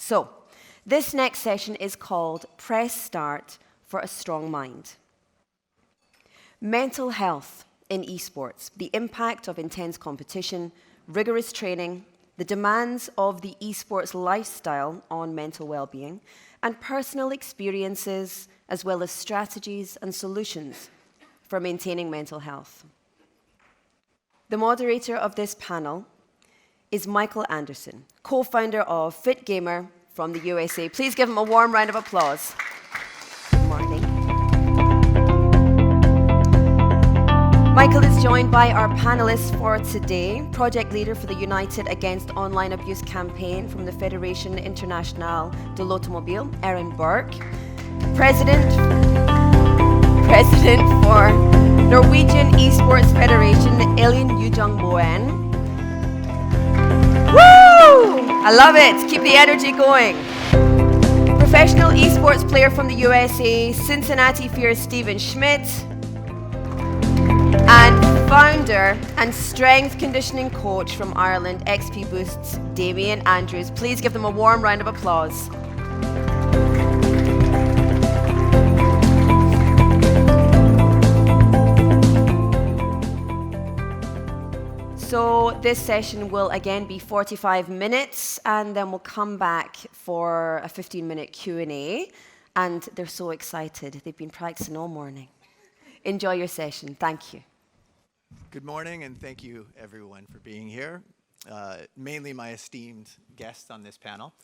So, this next session is called Press Start for a Strong Mind. Mental health in esports, the impact of intense competition, rigorous training, the demands of the esports lifestyle on mental well-being, and personal experiences, as well as strategies and solutions for maintaining mental health. The moderator of this panel is Michael Anderson, co-founder of Fit Gamer from the USA. Please give him a warm round of applause. Good morning. Michael is joined by our panelists for today, project leader for the United Against Online Abuse campaign from the Federation Internationale de l'Automobile, Aaron Burke, president for Norwegian Esports Federation, Elin Yujong-Moen. Woo! I love it. Keep the energy going. Professional esports player from the USA, Cincinnati Fear, Stephen Schmidt. And founder and strength conditioning coach from Ireland, XP Boost's Damien Andrews. Please give them a warm round of applause. So this session will again be 45 minutes, and then we'll come back for a 15-minute Q&A. And they're so excited. They've been practicing all morning. Enjoy your session. Thank you. Good morning, and thank you, everyone, for being here. Mainly my esteemed guests on this panel.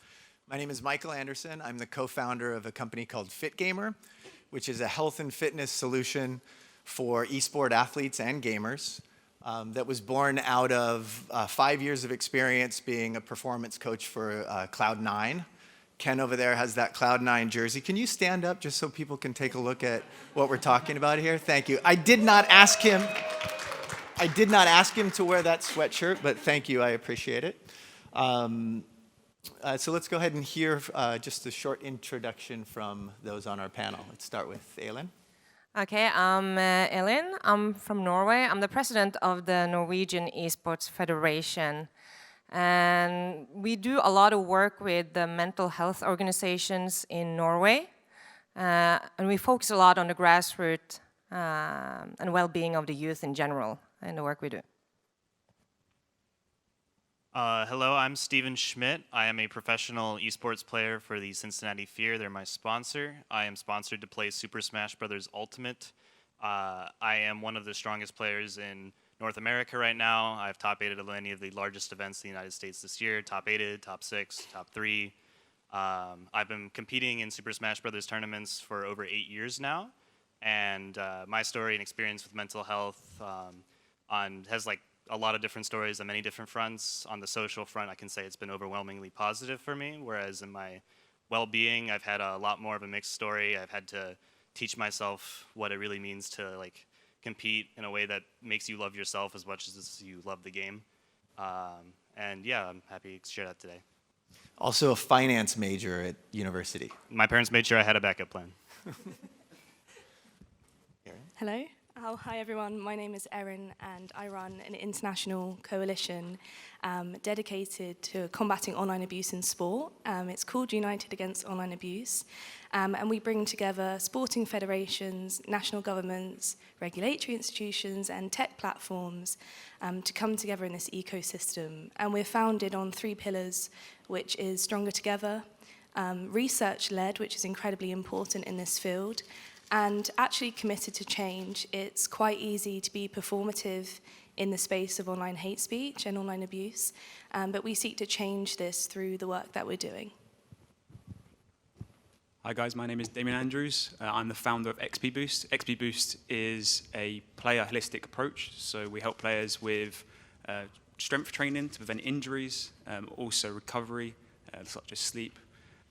My name is Michael Anderson. I'm the co-founder of a company called Fit Gamer, which is a health and fitness solution for esport athletes and gamers. That was born out of 5 years of experience being a performance coach for Cloud9. Ken over there has that Cloud9 jersey. Can you stand up just so people can take a look at what we're talking about here? Thank you. I did not ask him to wear that sweatshirt, but thank you. I appreciate it. So let's go ahead and hear just a short introduction from those on our panel. Let's start with Elin. Okay, I'm Elin. I'm from Norway. I'm the president of the Norwegian Esports Federation. And we do a lot of work with the mental health organizations in Norway. And we focus a lot on the grassroots and well-being of the youth in general in the work we do. Hello, I'm Stephen Schmidt. I am a professional esports player for the Cincinnati Fear. They're my sponsor. I am sponsored to play Super Smash Bros. Ultimate. I am one of the strongest players in North America right now. I've top 8'd at any of the largest events in the United States this year. Top 8'd, top 6, top 3. I've been competing in Super Smash Bros. Tournaments for over 8 years now. And my story and experience with mental health has like a lot of different stories on many different fronts. On the social front, I can say it's been overwhelmingly positive for me, whereas in my well-being, I've had a lot more of a mixed story. I've had to teach myself what it really means to like compete in a way that makes you love yourself as much as you love the game. And yeah, I'm happy to share that today. Also a finance major at university. My parents made sure I had a backup plan. Hello. Oh, hi everyone, my name is Erin and I run an international coalition dedicated to combating online abuse in sport. It's called United Against Online Abuse, and we bring together sporting federations, national governments, regulatory institutions and tech platforms to come together in this ecosystem. And we're founded on 3 pillars, which is Stronger Together, research-led, which is incredibly important in this field, and actually committed to change. It's quite easy to be performative in the space of online hate speech and online abuse, but we seek to change this through the work that we're doing. Hi guys, my name is Damien Andrews. I'm the founder of XP Boost. XP Boost is a player holistic approach, so we help players with strength training to prevent injuries, also recovery, such as sleep.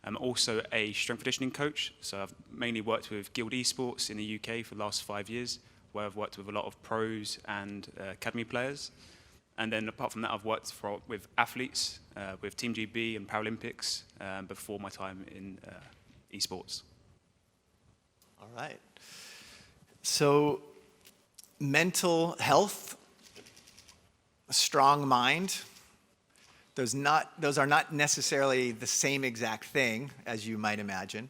I'm also a strength conditioning coach, so I've mainly worked with Guild Esports in the UK for the last 5 years, where I've worked with a lot of pros and academy players. And then apart from that, I've worked with athletes, with Team GB and Paralympics before my time in esports. All right. So mental health, a strong mind, Those are not necessarily the same exact thing as you might imagine.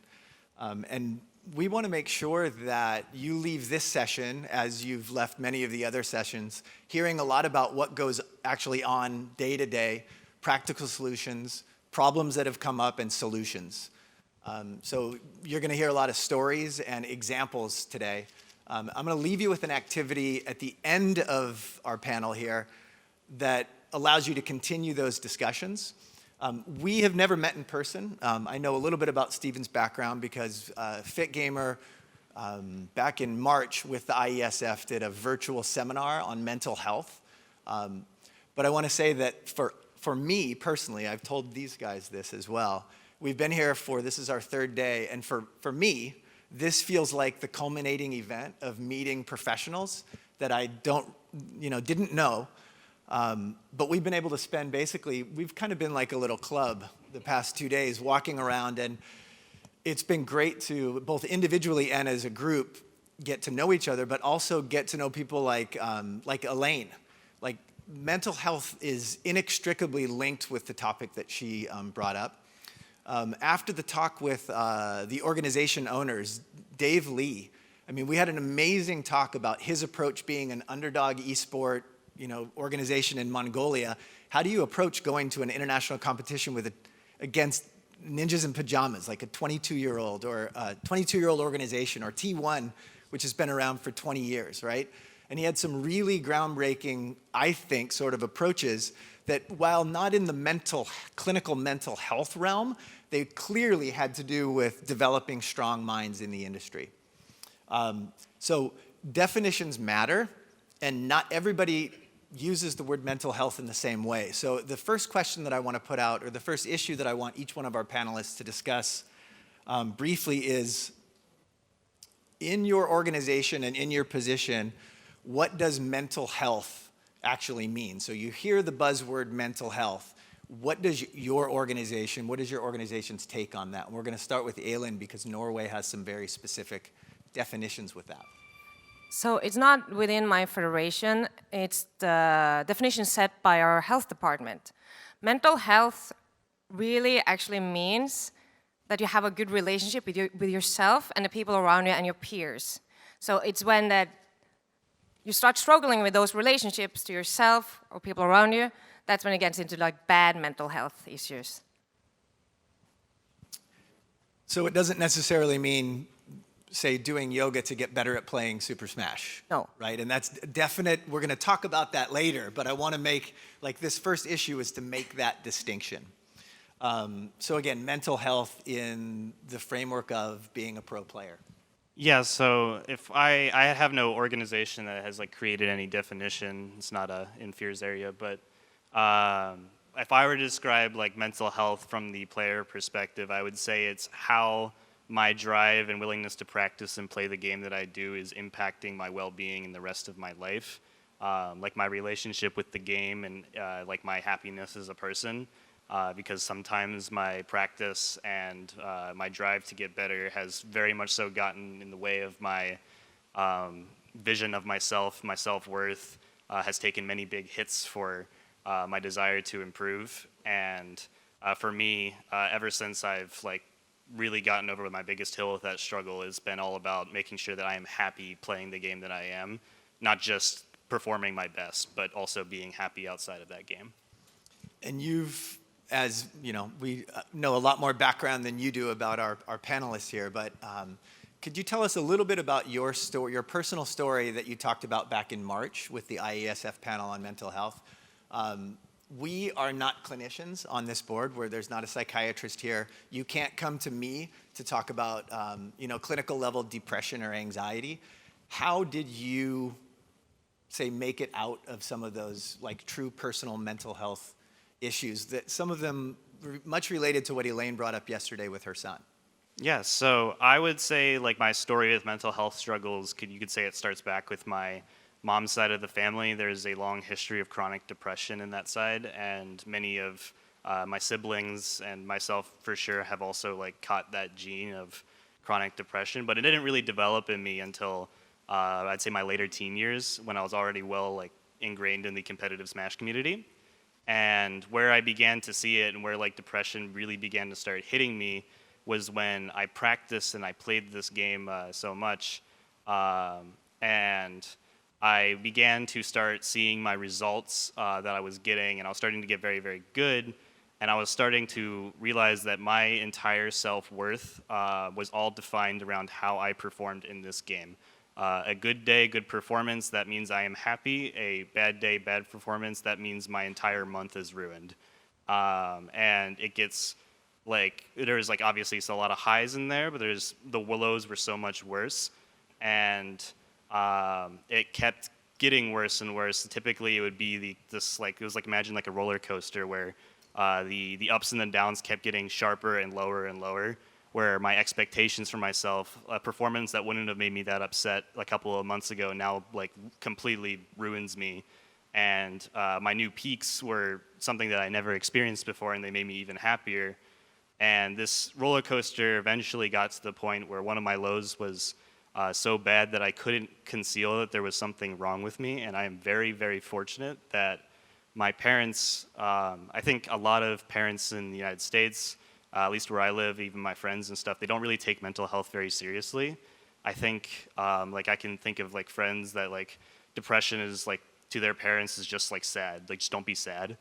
And we want to make sure that you leave this session, as you've left many of the other sessions, hearing a lot about what goes actually on day to day, practical solutions, problems that have come up, and solutions. So you're going to hear a lot of stories and examples today. I'm going to leave you with an activity at the end of our panel here that allows you to continue those discussions. We have never met in person. I know a little bit about Steven's background because Fit Gamer, back in March with the IESF, did a virtual seminar on mental health. But I want to say that for me personally, I've told these guys this as well. We've been here this is our third day, and for me, this feels like the culminating event of meeting professionals that I didn't know. But we've been able to spend we've kind of been like a little club the past 2 days walking around, and it's been great to both individually and as a group get to know each other, but also get to know people like Elaine. Like, mental health is inextricably linked with the topic that she brought up. After the talk with the organization owners, Dave Lee, we had an amazing talk about his approach being an underdog esport organization in Mongolia. How do you approach going to an international competition against ninjas in pajamas, like a 22-year-old or a 22-year-old organization, or T1, which has been around for 20 years, right? And he had some really groundbreaking, I think, sort of approaches that, while not in the clinical mental health realm, they clearly had to do with developing strong minds in the industry. So definitions matter, and not everybody uses the word mental health in the same way. So the first question that I want to put out, or the first issue that I want each one of our panelists to discuss briefly, is, in your organization and in your position, what does mental health actually mean? So you hear the buzzword mental health. What is your organization's take on that? And we're going to start with Elin, because Norway has some very specific definitions with that. So it's not within my federation, it's the definition set by our health department. Mental health really actually means that you have a good relationship with yourself and the people around you and your peers. So it's when that you start struggling with those relationships to yourself or people around you, that's when it gets into like bad mental health issues. So it doesn't necessarily mean, say, doing yoga to get better at playing Super Smash. No. Right? And that's definite. We're going to talk about that later, but I want to make, this first issue is to make that distinction. So again, mental health in the framework of being a pro player. Yeah, so if I have no organization that has created any definition. It's not in Fear's area, but if I were to describe mental health from the player perspective, I would say it's how my drive and willingness to practice and play the game that I do is impacting my well-being in the rest of my life. My relationship with the game and my happiness as a person. Because sometimes my practice and my drive to get better has very much so gotten in the way of my vision of myself. My self-worth has taken many big hits for my desire to improve. And for me, ever since I've really gotten over my biggest hill with that struggle, has been all about making sure that I am happy playing the game that I am, not just performing my best, but also being happy outside of that game. And you've, as you know, we know a lot more background than you do about our panelists here, but could you tell us a little bit about your story, your personal story that you talked about back in March with the IESF panel on mental health? We are not clinicians on this board, where there's not a psychiatrist here. You can't come to me to talk about clinical level depression or anxiety. How did you, say, make it out of some of those true personal mental health issues, that some of them much related to what Elaine brought up yesterday with her son? Yeah, so I would say my story with mental health struggles, you could say it starts back with my mom's side of the family. There's a long history of chronic depression in that side, and many of my siblings and myself for sure have also caught that gene of chronic depression, but it didn't really develop in me until I'd say my later teen years, when I was already well ingrained in the competitive Smash community. And where I began to see it and where like depression really began to start hitting me was when I practiced and I played this game so much. And I began to start seeing my results that I was getting, and I was starting to get very, very good. And I was starting to realize that my entire self-worth was all defined around how I performed in this game. A good day, good performance, that means I am happy. A bad day, bad performance, that means my entire month is ruined. And it gets like, there's like obviously a lot of highs in there, but the lows were so much worse. And it kept getting worse and worse. Typically it would be it was like, imagine like a roller coaster where the ups and the downs kept getting sharper and lower, where my expectations for myself, a performance that wouldn't have made me that upset a couple of months ago, now like completely ruins me. And my new peaks were something that I never experienced before, and they made me even happier. And this roller coaster eventually got to the point where one of my lows was so bad that I couldn't conceal that there was something wrong with me. And I am very, very fortunate that my parents, I think a lot of parents in the United States, at least where I live, even my friends and stuff, they don't really take mental health very seriously. I think, like I can think of like friends that like depression is like, to their parents is just like sad, like just don't be sad.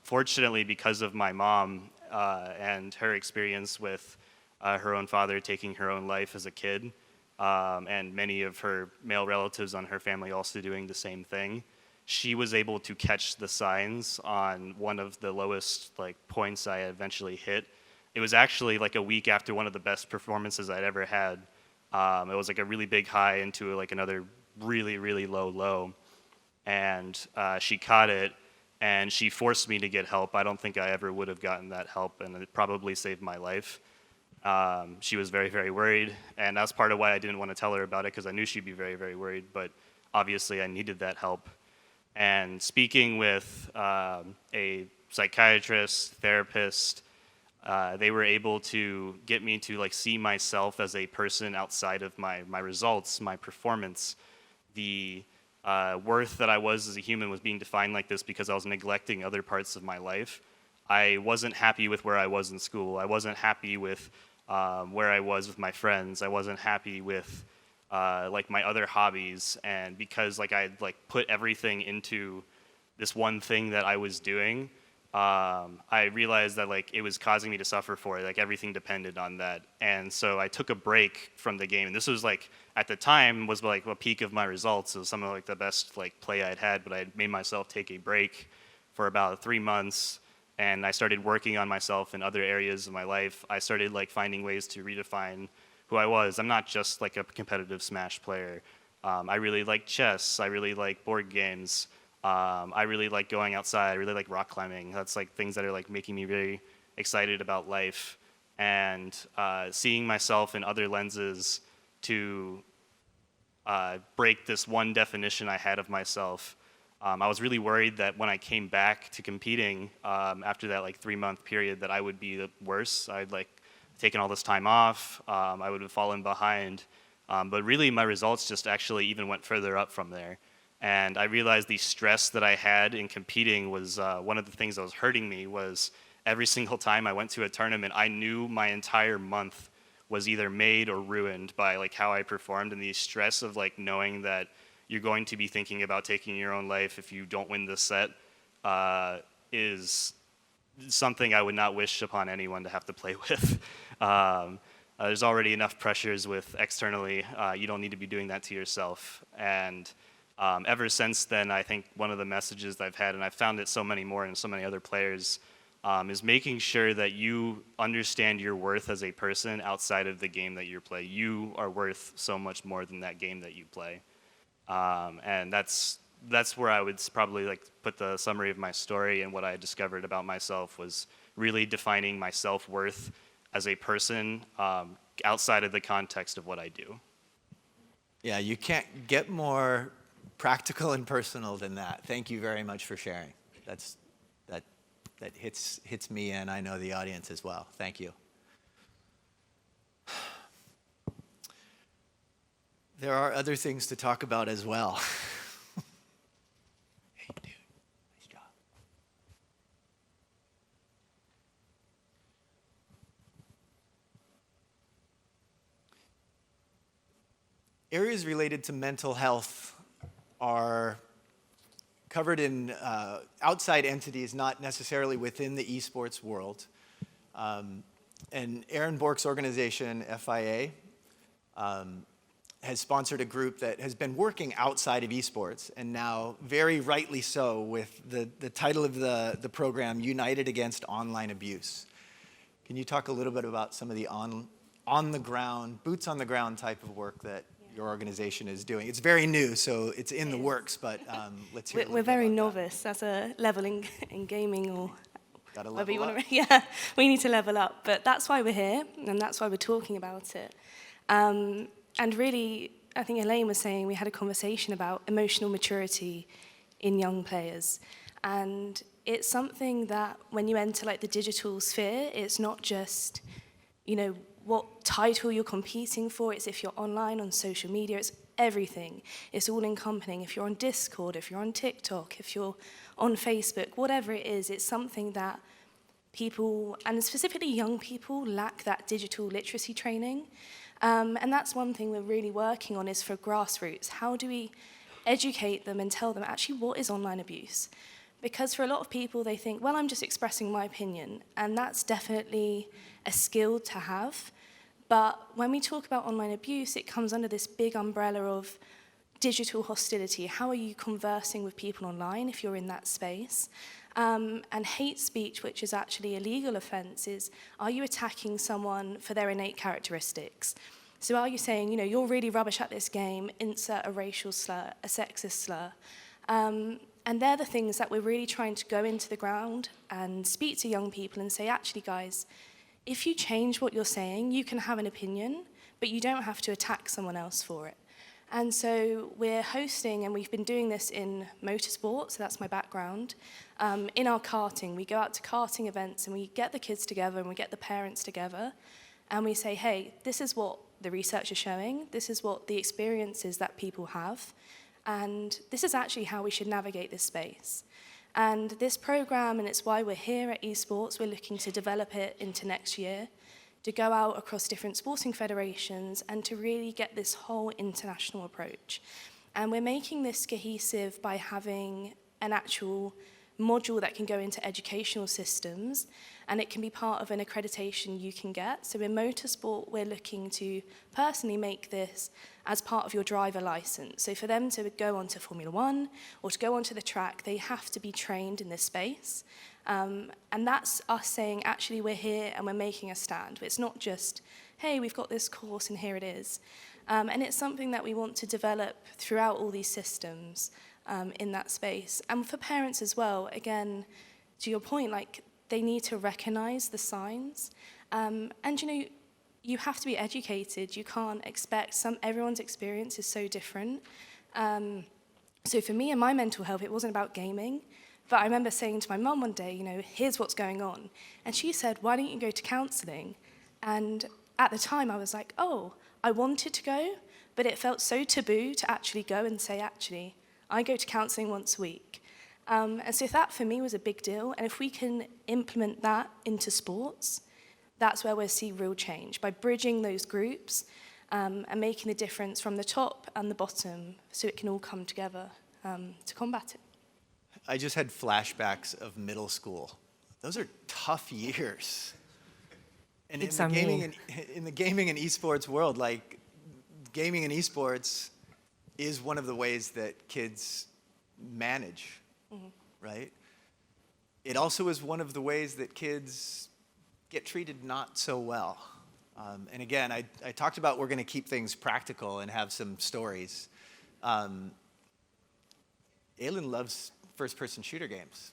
Fortunately, because of my mom and her experience with her own father taking her own life as a kid, and many of her male relatives on her family also doing the same thing, she was able to catch the signs on one of the lowest like points I eventually hit. It was actually like a week after one of the best performances I'd ever had. It was like a really big high into like another really, really low. And she caught it, and she forced me to get help. I don't think I ever would have gotten that help, and it probably saved my life. She was very, very worried, and that's part of why I didn't want to tell her about it, because I knew she'd be very, very worried, but obviously I needed that help. And speaking with a psychiatrist, therapist, they were able to get me to like see myself as a person outside of my results, my performance. The worth that I was as a human was being defined like this because I was neglecting other parts of my life. I wasn't happy with where I was in school. I wasn't happy with where I was with my friends. I wasn't happy with like my other hobbies, and because like I like put everything into this one thing that I was doing, I realized that like it was causing me to suffer for it. Like everything depended on that, and so I took a break from the game. And this was like at the time was like a peak of my results. It was some of like the best like play I'd had, but I had made myself take a break for about 3 months. And I started working on myself in other areas of my life. I started like finding ways to redefine who I was. I'm not just like a competitive Smash player. I really like chess. I really like board games. I really like going outside. I really like rock climbing. That's like things that are like making me very excited about life. And seeing myself in other lenses to break this one definition I had of myself. I was really worried that when I came back to competing after that like 3-month period that I would be worse. I'd like taken all this time off. I would have fallen behind. But really my results just actually even went further up from there. And I realized the stress that I had in competing was one of the things that was hurting me. Was every single time I went to a tournament, I knew my entire month was either made or ruined by like how I performed, and the stress of like knowing that you're going to be thinking about taking your own life if you don't win this set is something I would not wish upon anyone to have to play with. There's already enough pressures with externally. You don't need to be doing that to yourself. And ever since then, I think one of the messages I've had, and I've found it so many more in so many other players, is making sure that you understand your worth as a person outside of the game that you play. You are worth so much more than that game that you play. And that's where I would probably like put the summary of my story, and what I discovered about myself was really defining my self-worth as a person outside of the context of what I do. Yeah, you can't get more practical and personal than that. Thank you very much for sharing. That hits me, and I know the audience as well. Thank you. There are other things to talk about as well. Hey, dude, nice job. Areas related to mental health are covered in outside entities, not necessarily within the esports world. And Aaron Bork's organization, FIA, has sponsored a group that has been working outside of esports, and now, very rightly so, with the title of the program, United Against Online Abuse. Can you talk a little bit about some of the on-the-ground, boots-on-the-ground type of work that your organization is doing? It's very new, so it's in the works, but let's hear a little We're bit very about novice as a level in gaming, or Gotta whatever you level want up. to. Yeah, we need to level up, but that's why we're here, and that's why we're talking about it. And really, I think Elaine was saying we had a conversation about emotional maturity in young players, and it's something that when you enter like the digital sphere, it's not just, you know, what title you're competing for. It's if you're online on social media. It's everything. It's all encompassing. If you're on Discord, if you're on TikTok, if you're on Facebook, whatever it is, it's something that people, and specifically young people, lack that digital literacy training. And that's one thing we're really working on, is for grassroots. How do we educate them and tell them actually what is online abuse? Because for a lot of people, they think, well, I'm just expressing my opinion, and that's definitely a skill to have. But when we talk about online abuse, it comes under this big umbrella of digital hostility. How are you conversing with people online if you're in that space? And hate speech, which is actually a legal offence, is, are you attacking someone for their innate characteristics? So are you saying, you know, you're really rubbish at this game, insert a racial slur, a sexist slur? And they're the things that we're really trying to go into the ground and speak to young people and say, actually, guys, if you change what you're saying, you can have an opinion, but you don't have to attack someone else for it. And so we're hosting, and we've been doing this in motorsport, so that's my background. In our karting, we go out to karting events and we get the kids together and we get the parents together and we say, hey, this is what the research is showing, this is what the experiences that people have, and this is actually how we should navigate this space. And this program, and it's why we're here at eSports, we're looking to develop it into next year, to go out across different sporting federations and to really get this whole international approach. And we're making this cohesive by having an actual module that can go into educational systems, and it can be part of an accreditation you can get. So in motorsport, we're looking to personally make this as part of your driver license. So for them to go onto Formula One or to go onto the track, they have to be trained in this space. And that's us saying, actually, we're here and we're making a stand. It's not just, hey, we've got this course and here it is. And it's something that we want to develop throughout all these systems in that space. And for parents as well, again, to your point, like, they need to recognize the signs. And, you know, you have to be educated. You can't expect everyone's experience is so different. So for me and my mental health, it wasn't about gaming. But I remember saying to my mum one day, you know, here's what's going on. And she said, why don't you go to counselling? And at the time, I was like, oh, I wanted to go, but it felt so taboo to actually go and say, actually, I go to counselling once a week. And so that, for me, was a big deal. And if we can implement that into sports, that's where we'll see real change, by bridging those groups and making the difference from the top and the bottom so it can all come together to combat it. I just had flashbacks of middle school. Those are tough years. And in the gaming and esports world, like, gaming and esports is one of the ways that kids manage, right? It also is one of the ways that kids get treated not so well. And again, I talked about we're going to keep things practical and have some stories. Aylin loves first-person shooter games.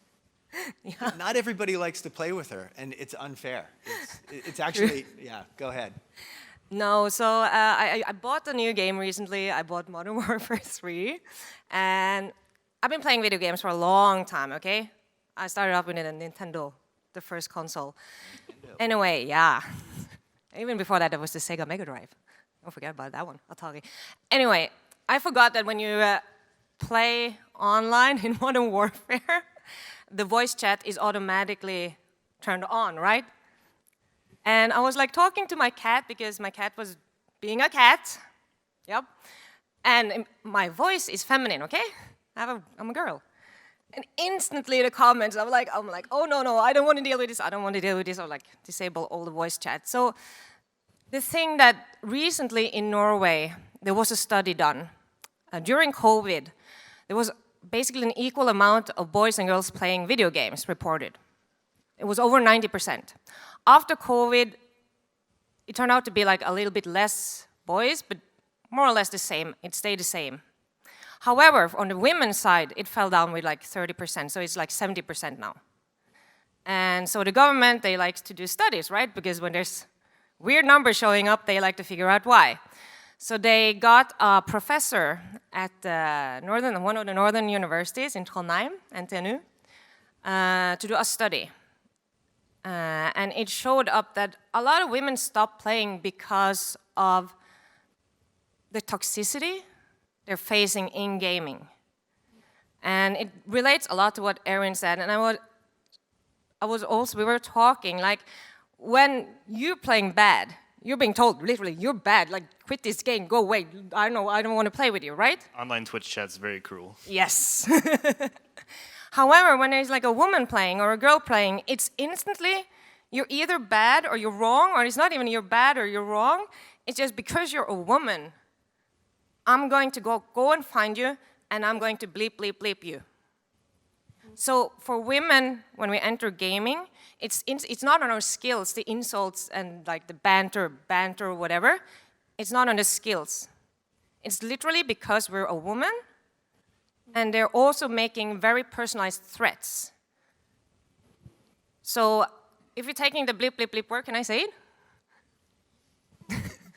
Yeah. Not everybody likes to play with her, and it's unfair. It's actually, yeah, go ahead. No, so I bought a new game recently. I bought Modern Warfare 3, and I've been playing video games for a long time, okay? I started off with a Nintendo, the first console. Anyway, yeah. Even before that, there was the Sega Mega Drive. Don't forget about that one, Atari. Anyway, I forgot that when you play online in Modern Warfare, the voice chat is automatically turned on, right? And I was like talking to my cat because my cat was being a cat. Yep. And my voice is feminine, okay? I'm a girl. And instantly the comments, I'm like, oh no, I don't want to deal with this, I don't want to deal with this, or like disable all the voice chat. So the thing that recently in Norway, there was a study done. During COVID, there was basically an equal amount of boys and girls playing video games reported. It was over 90%. After COVID, it turned out to be like a little bit less boys, but more or less the same. It stayed the same. However, on the women's side, it fell down with like 30%, so it's like 70% now. And so the government, they like to do studies, right? Because when there's weird numbers showing up, they like to figure out why. So they got a professor at one of the northern universities in Trondheim, NTNU, to do a study. And it showed up that a lot of women stopped playing because of the toxicity they're facing in gaming. And it relates a lot to what Erin said. And we were talking, like, when you're playing bad, you're being told, literally, you're bad, like, quit this game, go away, I don't want to play with you, right? Online Twitch chat's very cruel. Yes. However, when there's like a woman playing or a girl playing, it's instantly, you're either bad or you're wrong, or it's not even you're bad or you're wrong, it's just because you're a woman, I'm going to go and find you, and I'm going to bleep, bleep, bleep you. So for women, when we enter gaming, it's not on our skills, the insults and like the banter or whatever. It's not on the skills. It's literally because we're a woman, and they're also making very personalized threats. So if you're taking the bleep, bleep, bleep word, can I say it?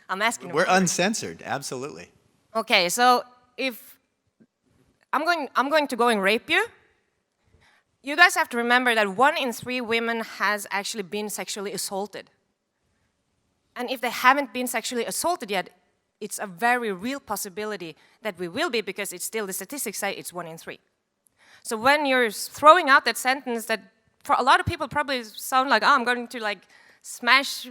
I'm asking. We're uncensored, absolutely. Okay, so if I'm going to go and rape you, you guys have to remember that 1 in 3 women has actually been sexually assaulted. And if they haven't been sexually assaulted yet, it's a very real possibility that we will be, because it's still, the statistics say it's 1 in 3. So when you're throwing out that sentence that for a lot of people probably sound like, oh, I'm going to like smash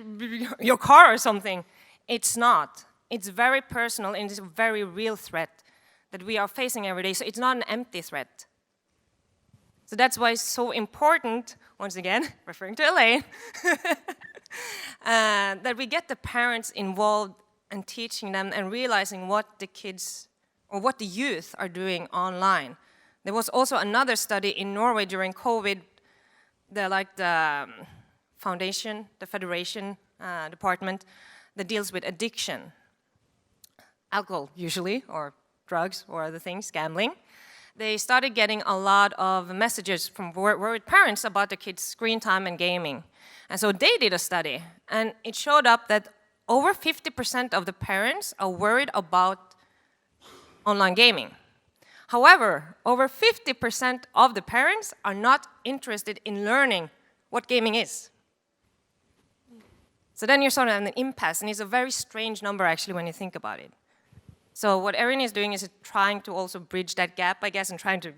your car or something, it's not. It's very personal, and it's a very real threat that we are facing every day. So it's not an empty threat. So that's why it's so important, once again, referring to Elaine, that we get the parents involved and teaching them and realizing what the kids or what the youth are doing online. There was also another study in Norway during COVID, the foundation, the federation department that deals with addiction. Alcohol, usually, or drugs, or other things, gambling. They started getting a lot of messages from worried parents about the kids' screen time and gaming. And so they did a study, and it showed up that over 50% of the parents are worried about online gaming. However, over 50% of the parents are not interested in learning what gaming is. So then you're sort of at an impasse, and it's a very strange number, actually, when you think about it. So what Erin is doing is trying to also bridge that gap, I guess, and trying to,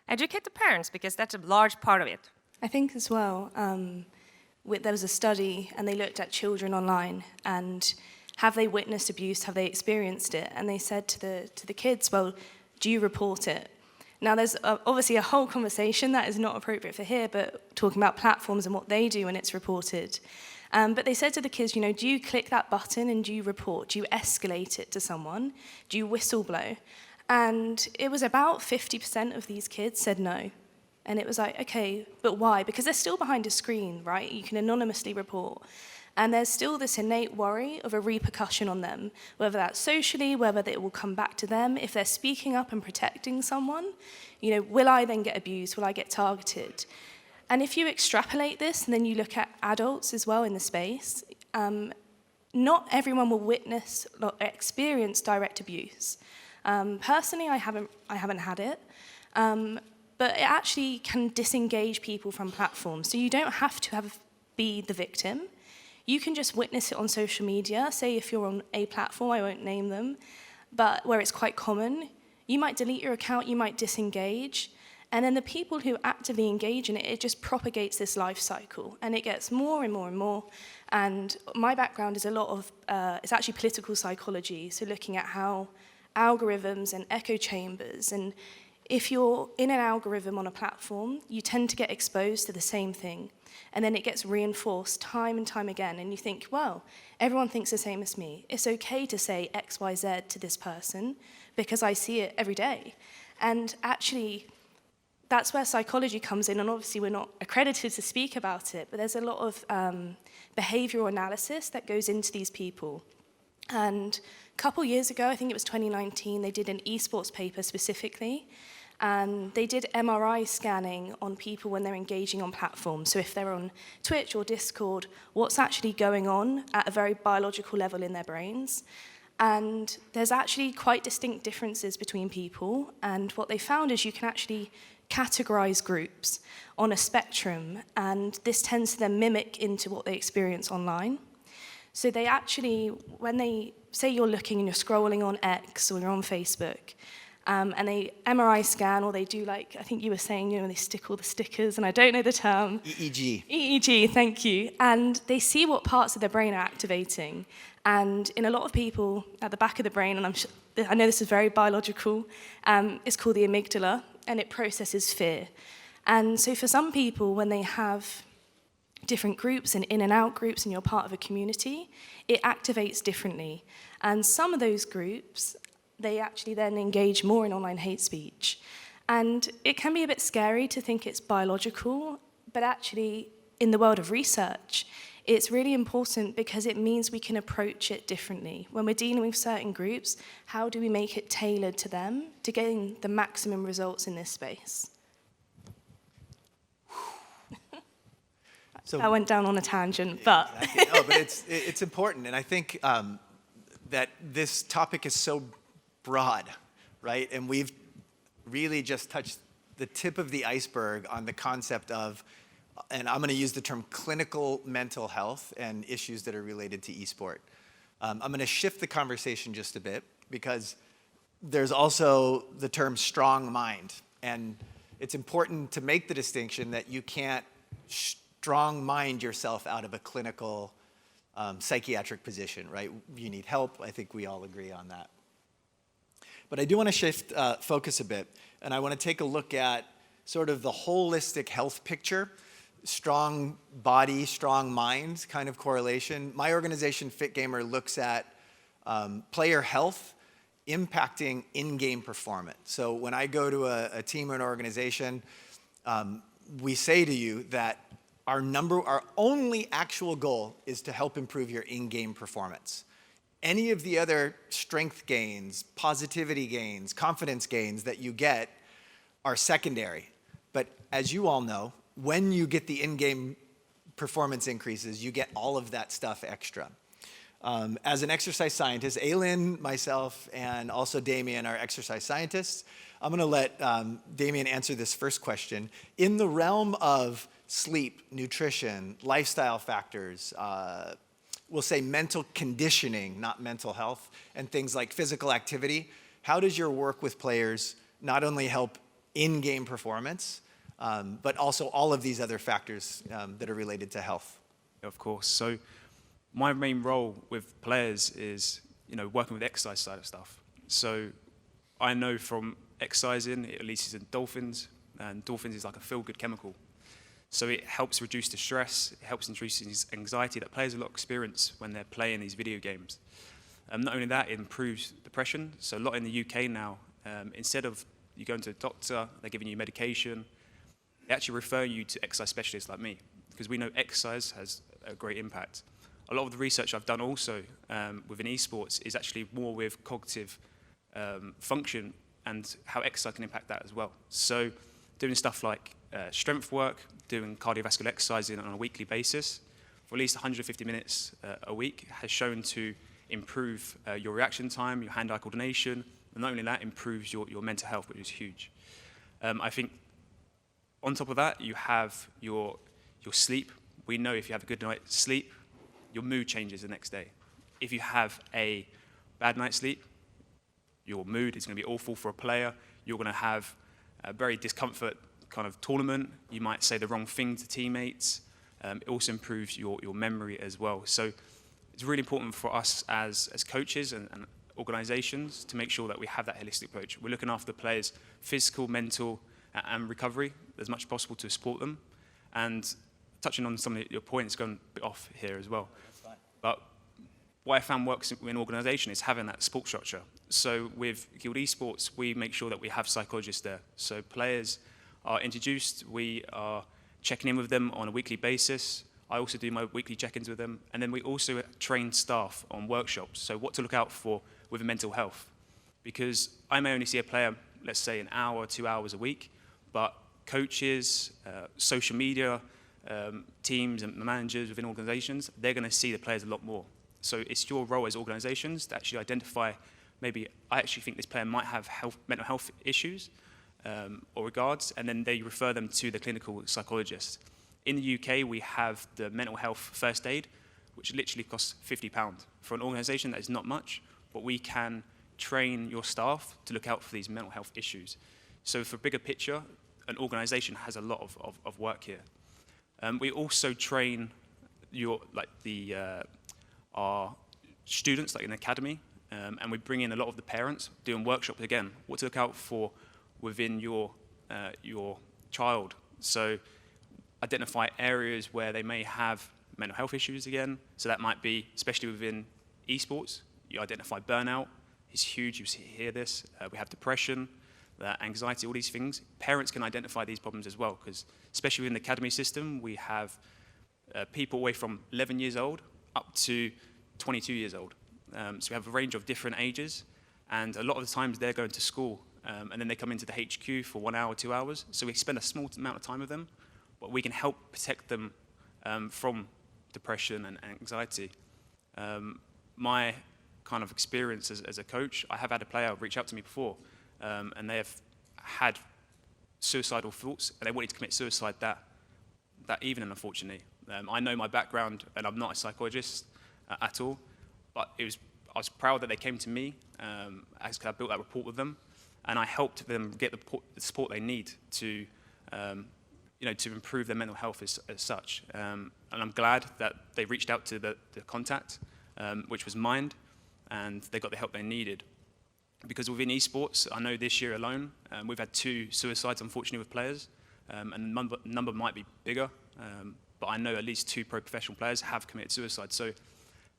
educate the parents, because that's a large part of it. I think as well, there was a study, and they looked at children online, and have they witnessed abuse, have they experienced it? And they said to the kids, well, do you report it? Now, there's obviously a whole conversation that is not appropriate for here, but talking about platforms and what they do when it's reported. But they said to the kids, do you click that button and do you report? Do you escalate it to someone? Do you whistleblow? And it was about 50% of these kids said no. And it was like, okay, but why? Because they're still behind a screen, right? You can anonymously report. And there's still this innate worry of a repercussion on them, whether that's socially, whether it will come back to them. If they're speaking up and protecting someone, will I then get abused? Will I get targeted? And if you extrapolate this, and then you look at adults as well in the space, not everyone will witness or experience direct abuse. Personally, I haven't had it, but it actually can disengage people from platforms. So you don't have to be the victim. You can just witness it on social media. Say if you're on a platform, I won't name them, but where it's quite common, you might delete your account, you might disengage. And then the people who actively engage in it, it just propagates this life cycle. And it gets more and more and more. And my background is a lot of, it's actually political psychology. So looking at how algorithms and echo chambers. And if you're in an algorithm on a platform, you tend to get exposed to the same thing. And then it gets reinforced time and time again. And you think, well, everyone thinks the same as me. It's okay to say X, Y, Z to this person because I see it every day. And actually, that's where psychology comes in. And obviously, we're not accredited to speak about it, but there's a lot of behavioral analysis that goes into these people. And a couple years ago, I think it was 2019, they did an esports paper specifically. And they did MRI scanning on people when they're engaging on platforms. So if they're on Twitch or Discord, what's actually going on at a very biological level in their brains. And there's actually quite distinct differences between people. And what they found is you can actually categorize groups on a spectrum. And this tends to then mimic into what they experience online. So they actually, when they say you're looking and you're scrolling on X or you're on Facebook, and they MRI scan, or they do, like, I think you were saying, they stick all the stickers, and I don't know the term. EEG. EEG, thank you. And they see what parts of the brain are activating. And in a lot of people, at the back of the brain, and I know this is very biological, it's called the amygdala, and it processes fear. And so for some people, when they have different groups and in and out groups and you're part of a community, it activates differently. And some of those groups, they actually then engage more in online hate speech. And it can be a bit scary to think it's biological, but actually, in the world of research, it's really important because it means we can approach it differently. When we're dealing with certain groups, how do we make it tailored to them to gain the maximum results in this space? So, I went down on a tangent, but... Exactly. No, but it's important, and I think that this topic is so broad, right? And we've really just touched the tip of the iceberg on the concept of, and I'm going to use the term clinical mental health and issues that are related to esport. I'm going to shift the conversation just a bit because there's also the term strong mind. And it's important to make the distinction that you can't strong mind yourself out of a clinical psychiatric position, right? You need help. I think we all agree on that. But I do want to shift focus a bit, and I want to take a look at sort of the holistic health picture, strong body, strong mind kind of correlation. My organization, Fit Gamer, looks at player health impacting in-game performance. So when I go to a team or an organization, we say to you that our only actual goal is to help improve your in-game performance. Any of the other strength gains, positivity gains, confidence gains that you get are secondary. But as you all know, when you get the in-game performance increases, you get all of that stuff extra. As an exercise scientist, Aylin, myself, and also Damien are exercise scientists. I'm going to let Damien answer this first question. In the realm of sleep, nutrition, lifestyle factors, we'll say mental conditioning, not mental health, and things like physical activity, how does your work with players not only help in-game performance, but also all of these other factors that are related to health? Of course. So my main role with players is, working with the exercise side of stuff. So I know from exercising, it releases endorphins, and endorphins is like a feel-good chemical. So it helps reduce the stress, it helps reduce anxiety that players a lot experience when they're playing these video games. Not only that, it improves depression. So a lot in the UK now, instead of you going to a doctor, they're giving you medication, they actually refer you to exercise specialists like me, because we know exercise has a great impact. A lot of the research I've done also within esports is actually more with cognitive function and how exercise can impact that as well. So doing stuff like strength work, doing cardiovascular exercising on a weekly basis for at least 150 minutes a week has shown to improve your reaction time, your hand-eye coordination, and not only that, improves your mental health, which is huge. I think on top of that, you have your sleep. We know if you have a good night's sleep, your mood changes the next day. If you have a bad night's sleep, your mood is going to be awful for a player. You're going to have a very discomfort kind of tournament. You might say the wrong thing to teammates. It also improves your memory as well. So it's really important for us as coaches and organizations to make sure that we have that holistic approach. We're looking after the players' physical, mental, and recovery as much as possible to support them. And touching on some of your points, going a bit off here as well. That's fine. But what I found works in an organization is having that support structure. So with Guild Esports, we make sure that we have psychologists there. So players are introduced, we are checking in with them on a weekly basis. I also do my weekly check-ins with them. And then we also train staff on workshops. So what to look out for with mental health. Because I may only see a player, let's say, an hour, 2 hours a week, but coaches, social media, teams and managers within organizations, they're going to see the players a lot more. So it's your role as organizations to actually identify, maybe I actually think this player might have mental health issues or regards, and then they refer them to the clinical psychologist. In the UK, we have the mental health first aid, which literally costs £50. For an organization, that is not much, but we can train your staff to look out for these mental health issues. So for a bigger picture, an organization has a lot of work here. We also train our students, like in the academy, and we bring in a lot of the parents doing workshops again, what to look out for within your child. So identify areas where they may have mental health issues again. So that might be, especially within esports, you identify burnout. It's huge, you hear this. We have depression, anxiety, all these things. Parents can identify these problems as well, because especially within the academy system, we have people away from 11 years old up to 22 years old. So we have a range of different ages, and a lot of the times they're going to school, and then they come into the HQ for 1 hour, 2 hours. So we spend a small amount of time with them, but we can help protect them from depression and anxiety. My kind of experience as a coach, I have had a player reach out to me before, and they have had suicidal thoughts, and they wanted to commit suicide that evening, unfortunately. I know my background, and I'm not a psychologist at all, but I was proud that they came to me, as I built that rapport with them, and I helped them get the support they need to improve their mental health as such. And I'm glad that they reached out to the contact, which was Mind, and they got the help they needed. Because within esports, I know this year alone, we've had 2 suicides, unfortunately, with players, and the number might be bigger, but I know at least 2 pro-professional players have committed suicide. So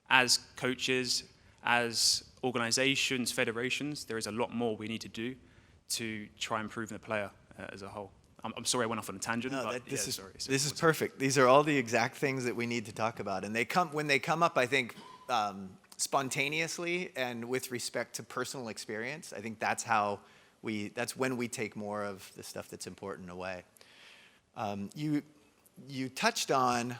as coaches, as organizations, federations, there is a lot more we need to do to try and improve the player as a whole. I'm sorry I went off on a tangent. No, but this yeah, is perfect. These are all the exact things that we need to talk about. And when they come up, I think, spontaneously and with respect to personal experience, I think that's when we take more of the stuff that's important away. You touched on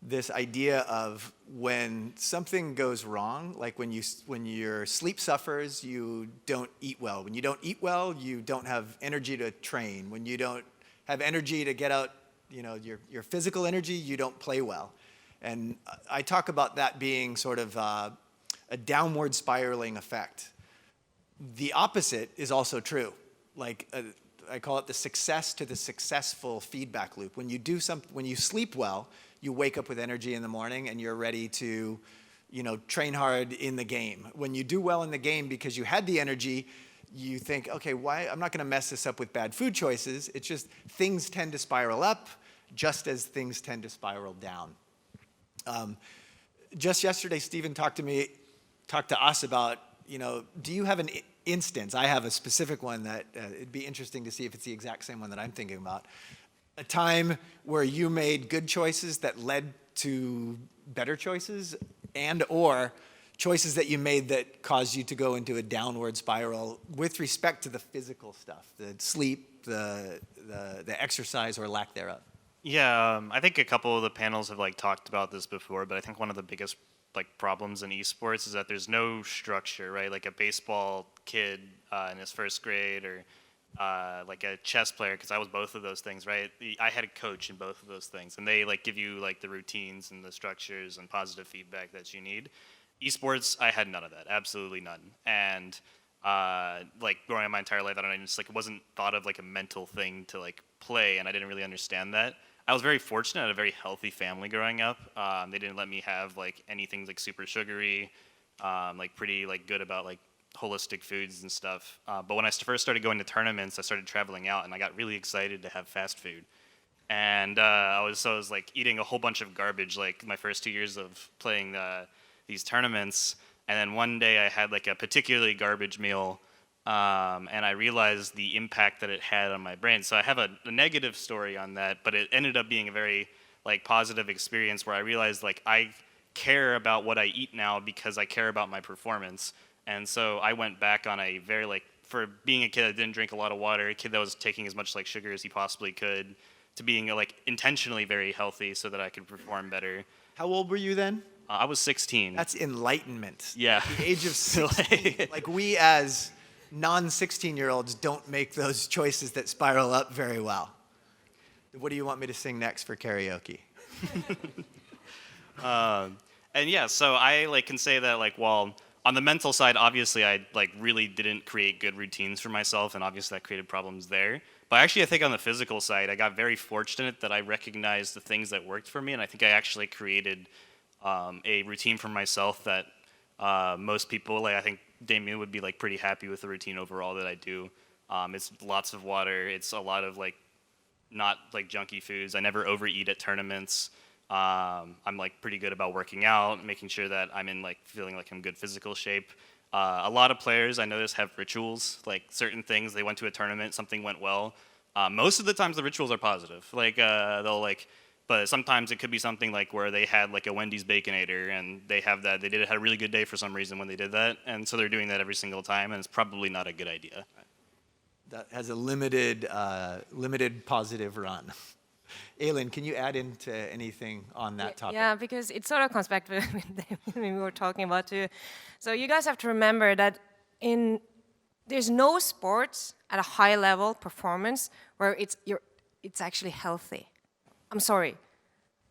this idea of when something goes wrong, like when your sleep suffers, you don't eat well. When you don't eat well, you don't have energy to train. When you don't have energy to get out, your physical energy, you don't play well. And I talk about that being sort of a downward spiraling effect. The opposite is also true. I call it the success to the successful feedback loop. When you sleep well, you wake up with energy in the morning and you're ready to, train hard in the game. When you do well in the game because you had the energy, you think, okay, I'm not going to mess this up with bad food choices. It's just things tend to spiral up just as things tend to spiral down. Just yesterday, Stephen talked to us about, do you have an instance? I have a specific one that it'd be interesting to see if it's the exact same one that I'm thinking about. A time where you made good choices that led to better choices or choices that you made that caused you to go into a downward spiral with respect to the physical stuff, the sleep, the exercise or lack thereof. Yeah, I think a couple of the panels have talked about this before, but I think one of the biggest problems in esports is that there's no structure, right? Like a baseball kid in his first grade, or like a chess player, because I was both of those things, right? I had a coach in both of those things, and they give you the routines and the structures and positive feedback that you need. Esports, I had none of that, absolutely none. And growing up my entire life, I don't know, just it wasn't thought of a mental thing to play, and I didn't really understand that. I was very fortunate. I had a very healthy family growing up. They didn't let me have anything super sugary. like pretty like good about like holistic foods and stuff. But when I first started going to tournaments, I started traveling out, and I got really excited to have fast food. And I was like eating a whole bunch of garbage like my first 2 years of playing these tournaments. And then one day I had like a particularly garbage meal, and I realized the impact that it had on my brain. So I have a negative story on that, but it ended up being a very like positive experience where I realized like I care about what I eat now because I care about my performance. And so I went back on a very like, for being a kid that didn't drink a lot of water, a kid that was taking as much like sugar as he possibly could, to being like intentionally very healthy so that I could perform better. How old were you then? I was 16. That's enlightenment. Yeah. At the age of 16. Like we as non-16-year-olds don't make those choices that spiral up very well. What do you want me to sing next for karaoke? And yeah, so I like can say that like, well, on the mental side, obviously I like really didn't create good routines for myself, and obviously that created problems there. But actually I think on the physical side, I got very fortunate that I recognized the things that worked for me, and I think I actually created a routine for myself that most people, like I think Damien would be like pretty happy with the routine overall that I do. It's lots of water, it's a lot of like not like junky foods. I never overeat at tournaments. I'm like pretty good about working out, making sure that I'm in like feeling like I'm in good physical shape. A lot of players I notice have rituals, like certain things. They went to a tournament, something went well. Most of the times the rituals are positive. Like they'll like, but sometimes it could be something like where they had like a Wendy's Baconator and they have that. They had a really good day for some reason when they did that, and so they're doing that every single time, and it's probably not a good idea. That has a limited positive run. Aylin, can you add into anything on that topic? Yeah, because it sort of comes back to what we were talking about too. So you guys have to remember that there's no sports at a high level performance where it's actually healthy. I'm sorry,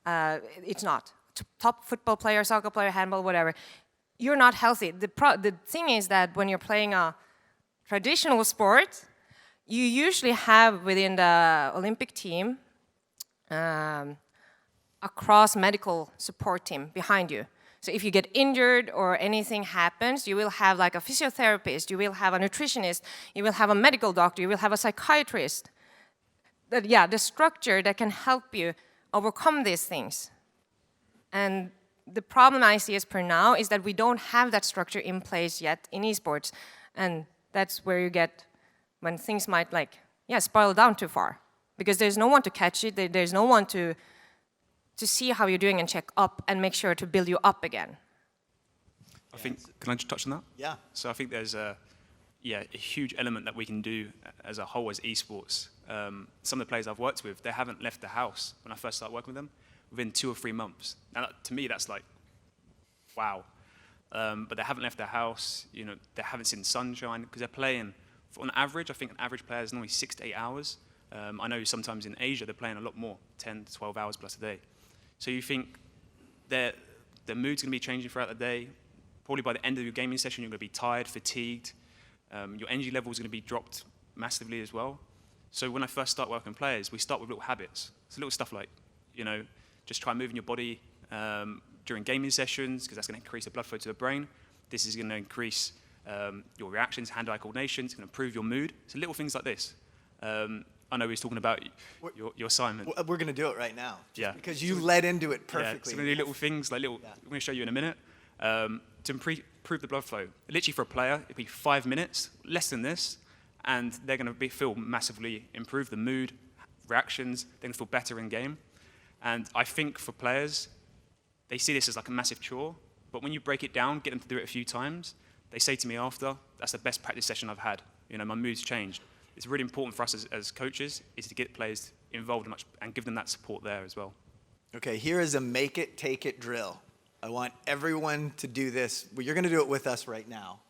it's not. Top football player, soccer player, handball, whatever, you're not healthy. The thing is that when you're playing a traditional sport, you usually have within the Olympic team a cross-medical support team behind you. So if you get injured or anything happens, you will have like a physiotherapist, you will have a nutritionist, you will have a medical doctor, you will have a psychiatrist. The structure that can help you overcome these things. And the problem I see as per now is that we don't have that structure in place yet in esports. And that's where you get when things might spiral down too far. Because there's no one to catch it, there's no one to see how you're doing and check up and make sure to build you up again. I think, can I just touch on that? Yeah. So I think there's a huge element that we can do as a whole as esports. Some of the players I've worked with, they haven't left the house when I first started working with them within 2 or 3 months. Now, to me, that's like, wow. But they haven't left their house, they haven't seen sunshine because they're playing, on average, I think an average player is normally 6 to 8 hours. I know sometimes in Asia they're playing a lot more, 10 to 12 hours plus a day. So you think their mood's going to be changing throughout the day. Probably by the end of your gaming session you're going to be tired, fatigued. Your energy level is going to be dropped massively as well. So when I first start working with players, we start with little habits. So little stuff like, just try moving your body during gaming sessions because that's going to increase the blood flow to the brain. This is going to increase your reactions, hand-eye coordination. It's going to improve your mood. So little things like this. I know we was talking about your assignment. We're going to do it right now. Yeah. Because you led into it perfectly. Yeah, so we're going to do little things, like little. I'm going to show you in a minute. To improve the blood flow. Literally for a player, it'd be 5 minutes, less than this, and they're going to feel massively improved. The mood, reactions, they're going to feel better in game. And I think for players, they see this as like a massive chore, but when you break it down, get them to do it a few times, they say to me after, that's the best practice session I've had. My mood's changed. It's really important for us as coaches is to get players involved and give them that support there as well. Okay, here is a make it, take it drill. I want everyone to do this. Well, you're going to do it with us right now,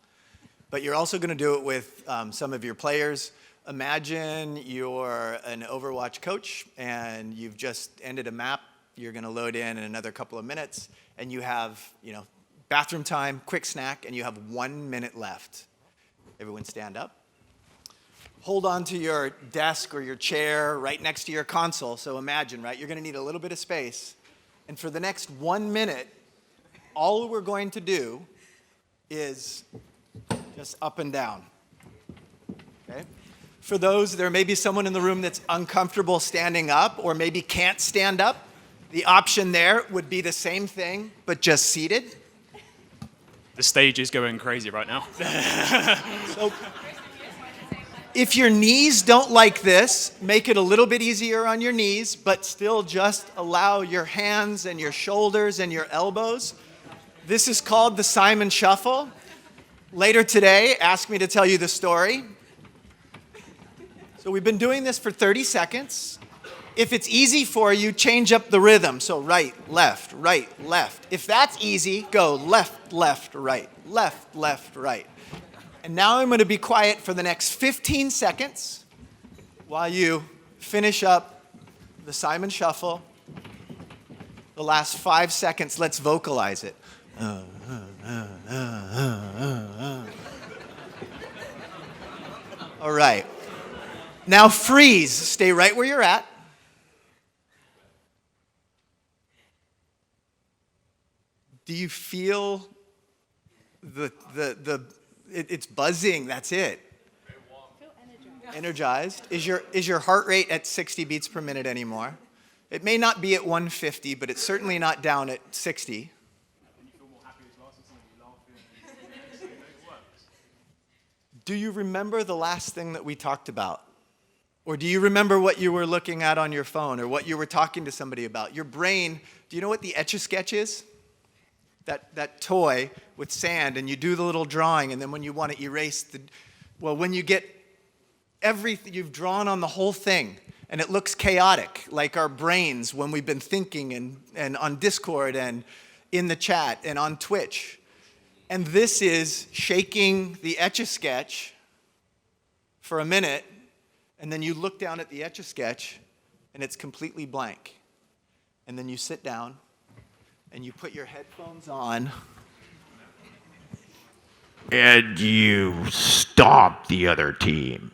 but you're also going to do it with some of your players. Imagine you're an Overwatch coach and you've just ended a map. You're going to load in another couple of minutes, and you have, bathroom time, quick snack, and you have 1 minute left. Everyone stand up. Hold on to your desk or your chair right next to your console. So imagine, right, you're going to need a little bit of space. And for the next 1 minute, all we're going to do is just up and down. Okay? For those, there may be someone in the room that's uncomfortable standing up or maybe can't stand up. The option there would be the same thing, but just seated. The stage is going crazy right now. So, if your knees don't like this, make it a little bit easier on your knees, but still just allow your hands and your shoulders and your elbows. This is called the Simon Shuffle. Later today, ask me to tell you the story. So we've been doing this for 30 seconds. If it's easy for you, change up the rhythm. So right, left, right, left. If that's easy, go left, left, right, left, left, right. And now I'm going to be quiet for the next 15 seconds while you finish up the Simon Shuffle. The last 5 seconds, let's vocalize it. All right. Now freeze. Stay right where you're at. Do you feel it's buzzing, that's it. Feel energized. Is your heart rate at 60 beats per minute anymore? It may not be at 150, but it's certainly not down at 60. Do you remember the last thing that we talked about? Or do you remember what you were looking at on your phone or what you were talking to somebody about? Your brain, do you know what the Etch-a-Sketch is? That toy with sand, and you do the little drawing, and then when you want to erase when you get everything, you've drawn on the whole thing, and it looks chaotic, like our brains when we've been thinking and on Discord and in the chat and on Twitch. And this is shaking the Etch-a-Sketch for a minute, and then you look down at the Etch-a-Sketch, and it's completely blank. And then you sit down, and you put your headphones on. And you stomp the other team.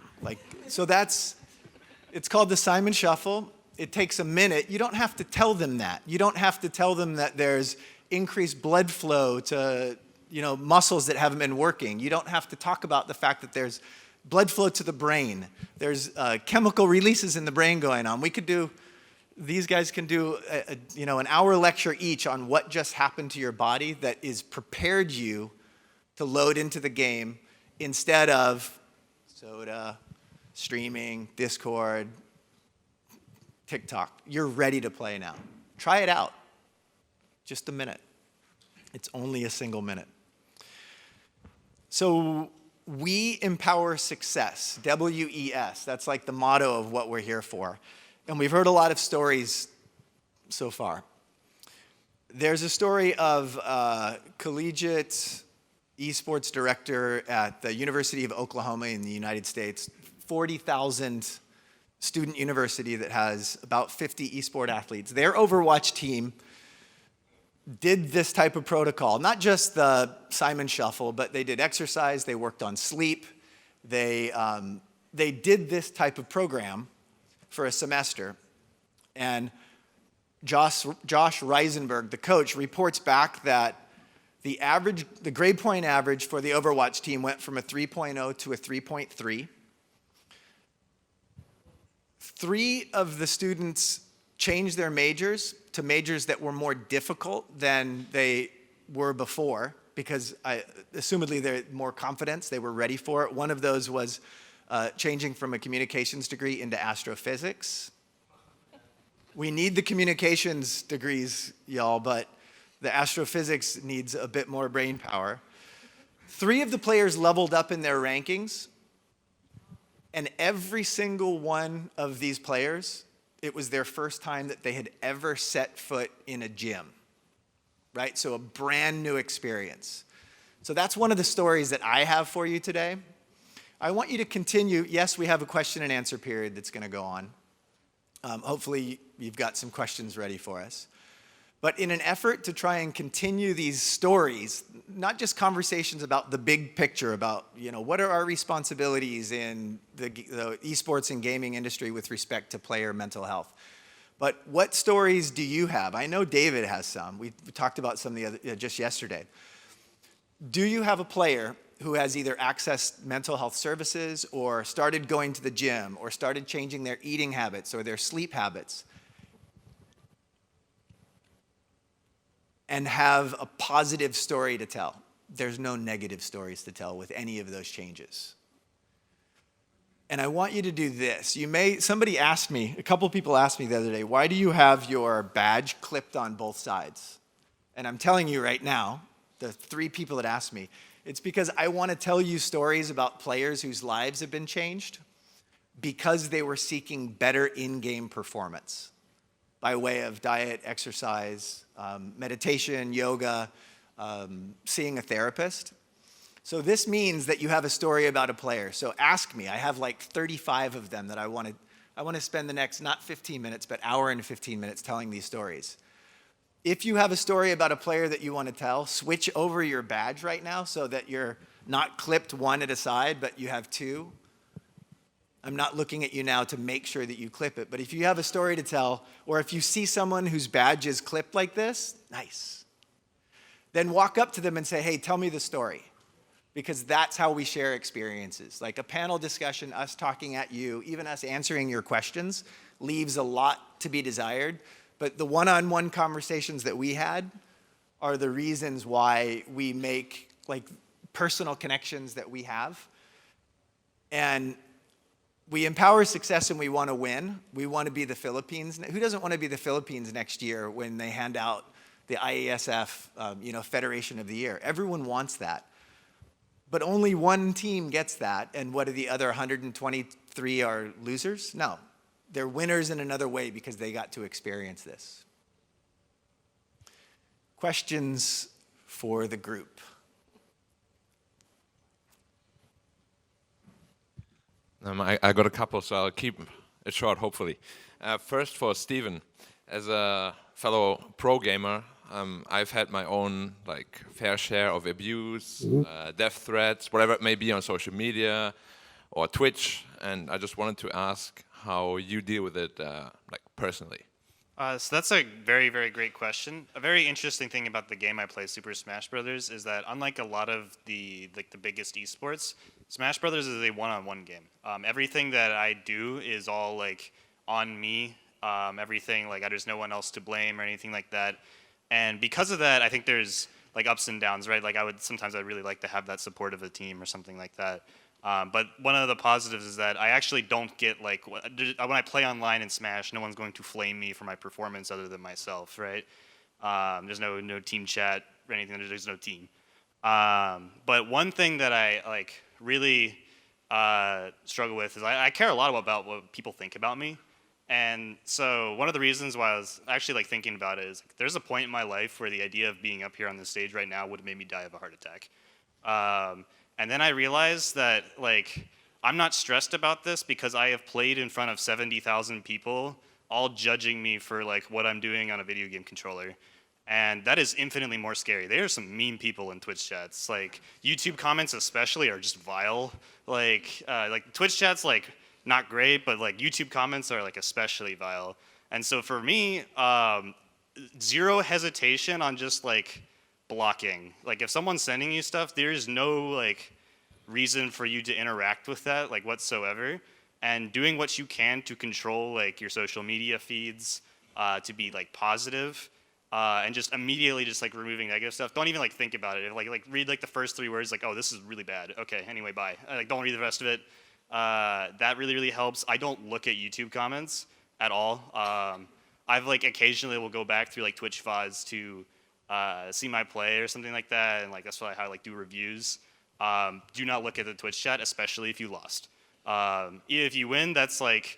It's called the Simon Shuffle. It takes a minute. You don't have to tell them that. You don't have to tell them that there's increased blood flow to, muscles that haven't been working. You don't have to talk about the fact that there's blood flow to the brain. There's chemical releases in the brain going on. These guys can do an hour lecture each on what just happened to your body that is prepared you to load into the game instead of soda, streaming, Discord, TikTok. You're ready to play now. Try it out. Just a minute. It's only a single minute. So we empower success, WES. That's like the motto of what we're here for. And we've heard a lot of stories so far. There's a story of a collegiate esports director at the University of Oklahoma in the United States, 40,000 student university that has about 50 esport athletes. Their Overwatch team did this type of protocol, not just the Simon Shuffle, but they did exercise, they worked on sleep, they did this type of program for a semester. And Josh Reisenberg, the coach, reports back that the grade point average for the Overwatch team went from a 3.0 to a 3.3. 3 of the students changed their majors to majors that were more difficult than they were before because assumedly they're more confidence, they were ready for it. One of those was changing from a communications degree into astrophysics. We need the communications degrees, y'all, but the astrophysics needs a bit more brain power. 3 of the players leveled up in their rankings, and every single one of these players, it was their first time that they had ever set foot in a gym, right? So a brand new experience. So that's one of the stories that I have for you today. I want you to continue. Yes, we have a question and answer period that's going to go on. Hopefully, you've got some questions ready for us. But in an effort to try and continue these stories, not just conversations about the big picture, about what are our responsibilities in the esports and gaming industry with respect to player mental health, but what stories do you have? I know David has some. We talked about some just yesterday. Do you have a player who has either accessed mental health services or started going to the gym or started changing their eating habits or their sleep habits and have a positive story to tell? There's no negative stories to tell with any of those changes. And I want you to do this. Somebody asked me, a couple people asked me the other day, why do you have your badge clipped on both sides? And I'm telling you right now, the 3 people that asked me, it's because I want to tell you stories about players whose lives have been changed because they were seeking better in-game performance by way of diet, exercise, meditation, yoga, seeing a therapist. So this means that you have a story about a player. So ask me. I have like 35 of them that I want to spend the next, not 15 minutes, but hour and 15 minutes telling these stories. If you have a story about a player that you want to tell, switch over your badge right now so that you're not clipped one at a side, but you have 2. I'm not looking at you now to make sure that you clip it, but if you have a story to tell, or if you see someone whose badge is clipped like this, nice. Then walk up to them and say, hey, tell me the story. Because that's how we share experiences. Like a panel discussion, us talking at you, even us answering your questions, leaves a lot to be desired. But the one-on-one conversations that we had are the reasons why we make like personal connections that we have. And we empower success and we want to win. We want to be the Philippines. Who doesn't want to be the Philippines next year when they hand out the IESF Federation of the Year? Everyone wants that. But only one team gets that, and what are the other 123 are losers? No, they're winners in another way because they got to experience this. Questions for the group? I got a couple, so I'll keep it short, hopefully. First for Steven, as a fellow pro gamer, I've had my own fair share of abuse, death threats, whatever it may be on social media or Twitch, and I just wanted to ask how you deal with it personally. So that's a very, very great question. A very interesting thing about the game I play, Super Smash Brothers, is that unlike a lot of the biggest esports, Smash Brothers is a one-on-one game. Everything that I do is all on me. Everything there's no one else to blame or anything like that. And because of that, I think there's ups and downs, right? Sometimes I'd really like to have that support of a team or something like that. But one of the positives is that I actually don't get when I play online in Smash, no one's going to flame me for my performance other than myself, right? There's no team chat or anything. There's no team. But one thing that I really struggle with is I care a lot about what people think about me. And so one of the reasons why I was actually thinking about it is there's a point in my life where the idea of being up here on the stage right now would have made me die of a heart attack. And then I realized that I'm not stressed about this because I have played in front of 70,000 people all judging me for what I'm doing on a video game controller. And that is infinitely more scary. There are some mean people in Twitch chats. YouTube comments especially are just vile. Twitch chats not great, but YouTube comments are especially vile. And so for me, zero hesitation on just blocking. If someone's sending you stuff, there's no reason for you to interact with that whatsoever. And doing what you can to control your social media feeds to be positive, and just immediately just removing negative stuff. Don't even think about it. Read the first 3 words oh, this is really bad. Okay, anyway, bye. Don't read the rest of it. That really, really helps. I don't look at YouTube comments at all. I've occasionally will go back through Twitch VODs to see my play or something like that, and that's how I do reviews. Do not look at the Twitch chat, especially if you lost. If you win, that's better.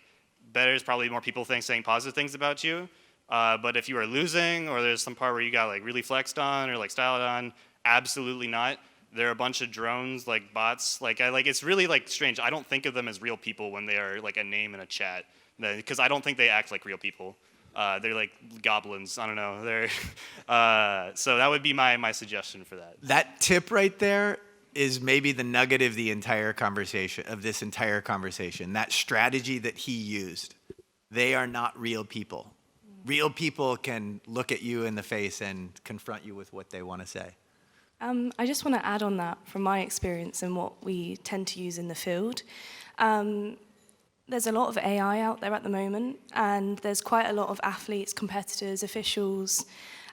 There's probably more people saying positive things about you. But if you are losing, or there's some part where you got really flexed on or styled on, absolutely not. They're a bunch of drones, bots. It's really strange. I don't think of them as real people when they are a name in a chat, because I don't think they act like real people. They're goblins. I don't know. They're so that would be my suggestion for that. That tip right there is maybe the nugget of the entire conversation, of this entire conversation. That strategy that he used. They are not real people. Real people can look at you in the face and confront you with what they want to say. I just want to add on that from my experience and what we tend to use in the field. There's a lot of AI out there at the moment, and there's quite a lot of athletes, competitors, officials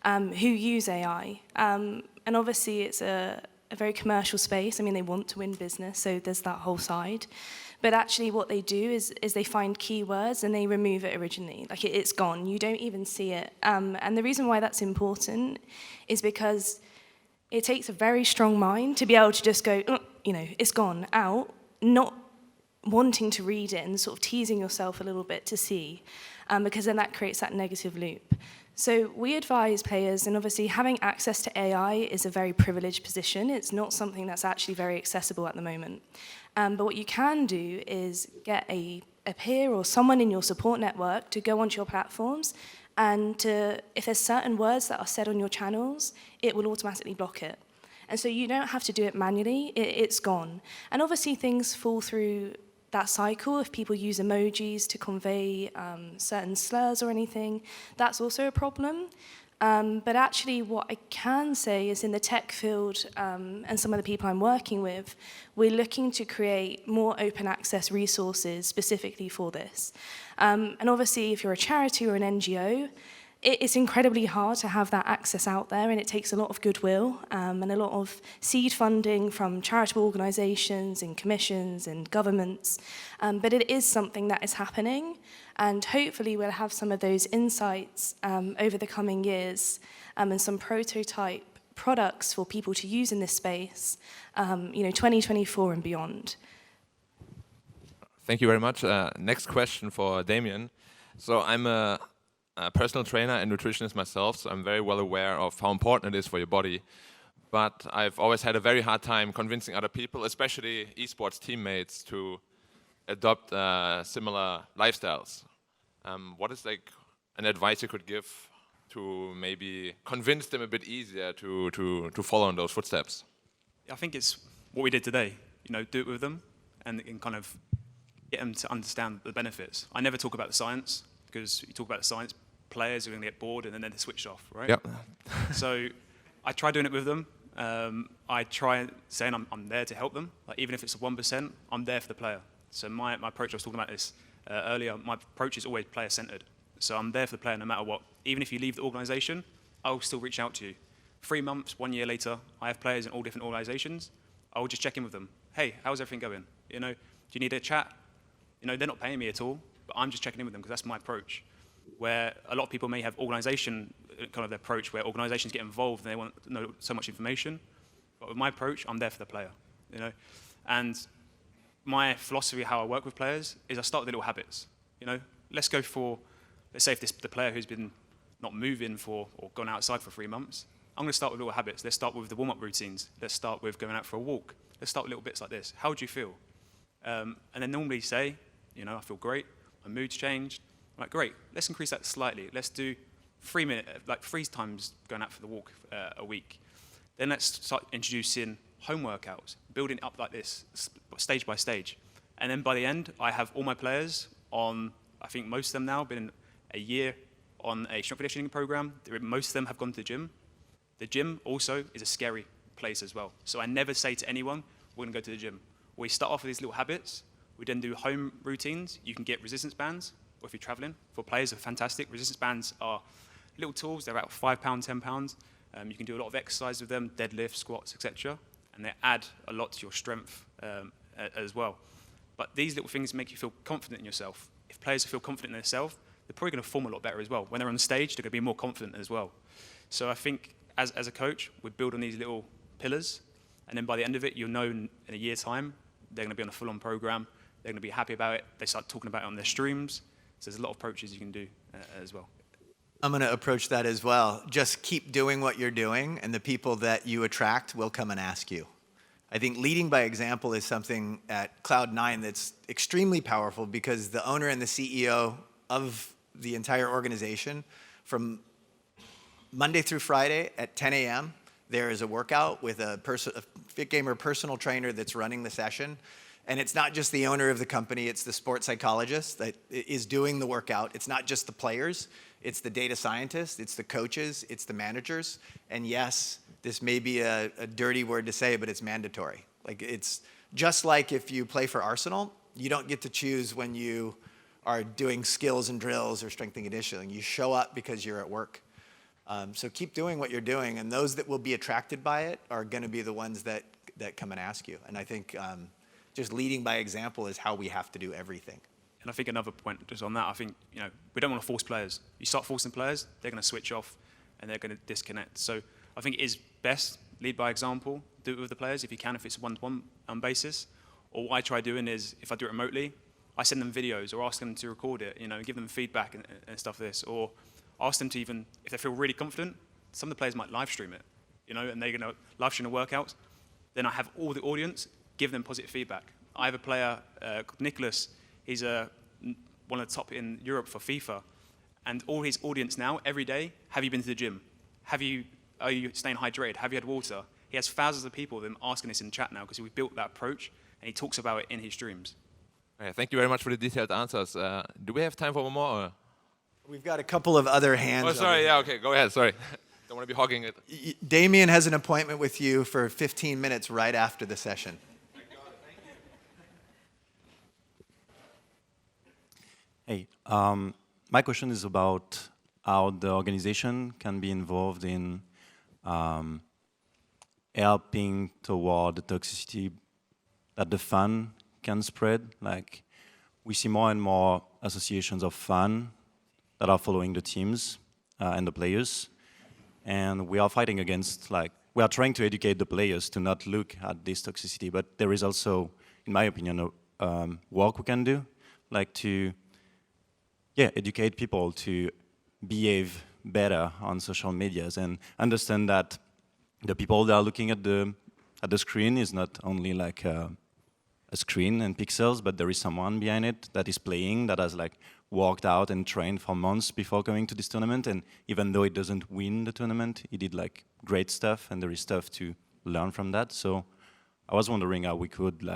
who use AI. And obviously it's a very commercial space. I mean, they want to win business, so there's that whole side. But actually what they do is they find keywords and they remove it originally. Like it's gone, you don't even see it. And the reason why that's important is because it takes a very strong mind to be able to just go, it's gone, out, not wanting to read it and sort of teasing yourself a little bit to see, because then that creates that negative loop. So we advise players, and obviously having access to AI is a very privileged position. It's not something that's actually very accessible at the moment. But what you can do is get a peer or someone in your support network to go onto your platforms, and if there's certain words that are said on your channels, it will automatically block it. And so you don't have to do it manually, it's gone. And obviously things fall through that cycle. If people use emojis to convey certain slurs or anything, that's also a problem. But actually what I can say is in the tech field and some of the people I'm working with, we're looking to create more open access resources specifically for this. And obviously if you're a charity or an NGO, it's incredibly hard to have that access out there, and it takes a lot of goodwill and a lot of seed funding from charitable organisations and commissions and governments. But it is something that is happening, and hopefully we'll have some of those insights over the coming years and some prototype products for people to use in this space, 2024 and beyond. Thank you very much. Next question for Damien. So I'm a personal trainer and nutritionist myself, so I'm very well aware of how important it is for your body. But I've always had a very hard time convincing other people, especially esports teammates, to adopt similar lifestyles. What is like an advice you could give to maybe convince them a bit easier to follow in those footsteps? I think it's what we did today. Do it with them and kind of get them to understand the benefits. I never talk about the science, because you talk about the science, players are going to get bored and then they switch off, right? Yep. So I try doing it with them. I try saying I'm there to help them. Like even if it's 1%, I'm there for the player. So my approach, I was talking about this earlier, my approach is always player-centered. So I'm there for the player no matter what. Even if you leave the organization, I'll still reach out to you. 3 months, 1 year later, I have players in all different organizations. I'll just check in with them. Hey, how's everything going? Do you need a chat? They're not paying me at all, but I'm just checking in with them because that's my approach. Where a lot of people may have organization, kind of their approach, where organizations get involved and they want to know so much information. But with my approach, I'm there for the player, And my philosophy, how I work with players, is I start with the little habits. Let's go for, let's say if the player who's been not moving or gone outside for 3 months, I'm going to start with little habits. Let's start with the warm-up routines. Let's start with going out for a walk. Let's start with little bits like this. How do you feel? And then normally say, I feel great. My mood's changed. I'm like, great. Let's increase that slightly. Let's do 3 minutes, like 3 times going out for the walk a week. Then let's start introducing home workouts, building it up like this, stage by stage. And then by the end, I have all my players on, I think most of them now, been a year on a strength conditioning program. Most of them have gone to the gym. The gym also is a scary place as well. So I never say to anyone, we're going to go to the gym. We start off with these little habits. We then do home routines. You can get resistance bands, or if you're traveling, for players, are fantastic. Resistance bands are little tools. They're about £5, £10. You can do a lot of exercise with them, deadlifts, squats, etc. And they add a lot to your strength as well. But these little things make you feel confident in yourself. If players feel confident in themselves, they're probably going to perform a lot better as well. When they're on stage, they're going to be more confident as well. So I think as a coach, we build on these little pillars, and then by the end of it, you'll know in a year's time, they're going to be on a full-on program. They're going to be happy about it. They start talking about it on their streams. So there's a lot of approaches you can do as well. I'm going to approach that as well. Just keep doing what you're doing, and the people that you attract will come and ask you. I think leading by example is something at Cloud9 that's extremely powerful, because the owner and the CEO of the entire organization, from Monday through Friday at 10 a.m., there is a workout with a Fit Gamer personal trainer that's running the session. And it's not just the owner of the company, it's the sports psychologist that is doing the workout. It's not just the players, it's the data scientists, it's the coaches, it's the managers. And yes, This may be a dirty word to say, but it's mandatory. Like, it's just like if you play for Arsenal, you don't get to choose when you are doing skills and drills or strength and conditioning. You show up because you're at work. So keep doing what you're doing, and those that will be attracted by it are going to be the ones that come and ask you. And I think just leading by example is how we have to do everything. And I think another point just on that, I think, we don't want to force players. You start forcing players, they're going to switch off and they're going to disconnect. So I think it is best, lead by example, do it with the players if you can, if it's a one-to-one basis. Or what I try doing is, if I do it remotely, I send them videos or ask them to record it, give them feedback and stuff like this. Or ask them to even, if they feel really confident, some of the players might live stream it, and they're going to live stream the workouts. Then I have all the audience, give them positive feedback. I have a player, Nicholas, he's one of the top in Europe for FIFA. And all his audience now, every day, have you been to the gym? Are you staying hydrated? Have you had water? He has thousands of people them asking this in chat now because we've built that approach and he talks about it in his streams. Okay, thank you very much for the detailed answers. Do we have time for one more? Or? We've got a couple of other hands. Oh, sorry. Yeah, okay. Go ahead. Sorry. Don't want to be hogging it. Damien has an appointment with you for 15 minutes right after the session. Hey, my question is about how the organization can be involved in helping toward the toxicity that the fan can spread. Like, we see more and more associations of fans that are following the teams and the players, and we are fighting against, we are trying to educate the players to not look at this toxicity, but there is also, in my opinion, work we can do, to educate people to behave better on social medias and understand that the people that are looking at the screen is not only a screen and pixels, but there is someone behind it that is playing, that has worked out and trained for months before coming to this tournament. And even though it doesn't win the tournament, he did great stuff, and there is stuff to learn from that. So I was wondering how we could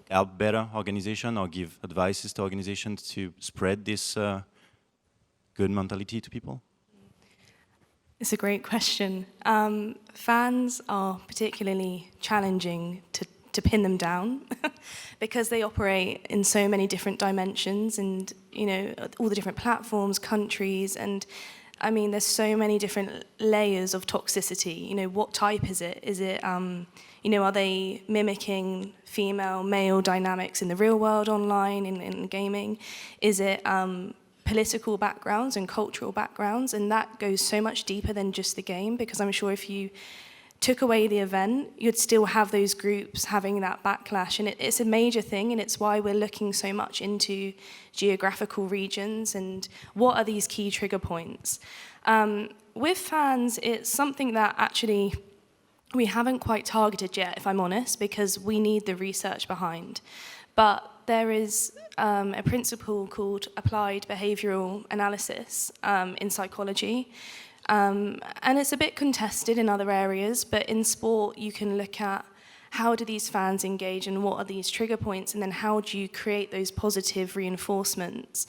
help better organization or give advices to organizations to spread this good mentality to people. It's a great question. Fans are particularly challenging to pin them down because they operate in so many different dimensions and, all the different platforms, countries, and I mean, there's so many different layers of toxicity. What type is it? Is it, are they mimicking female, male dynamics in the real world online, in gaming? Is it political backgrounds and cultural backgrounds? And that goes so much deeper than just the game, because I'm sure if you took away the event, you'd still have those groups having that backlash. And it's a major thing, and it's why we're looking so much into geographical regions and what are these key trigger points. With fans, it's something that actually we haven't quite targeted yet, if I'm honest, because we need the research behind. But there is a principle called applied behavioral analysis in psychology. And it's a bit contested in other areas, but in sport you can look at how do these fans engage and what are these trigger points, and then how do you create those positive reinforcements.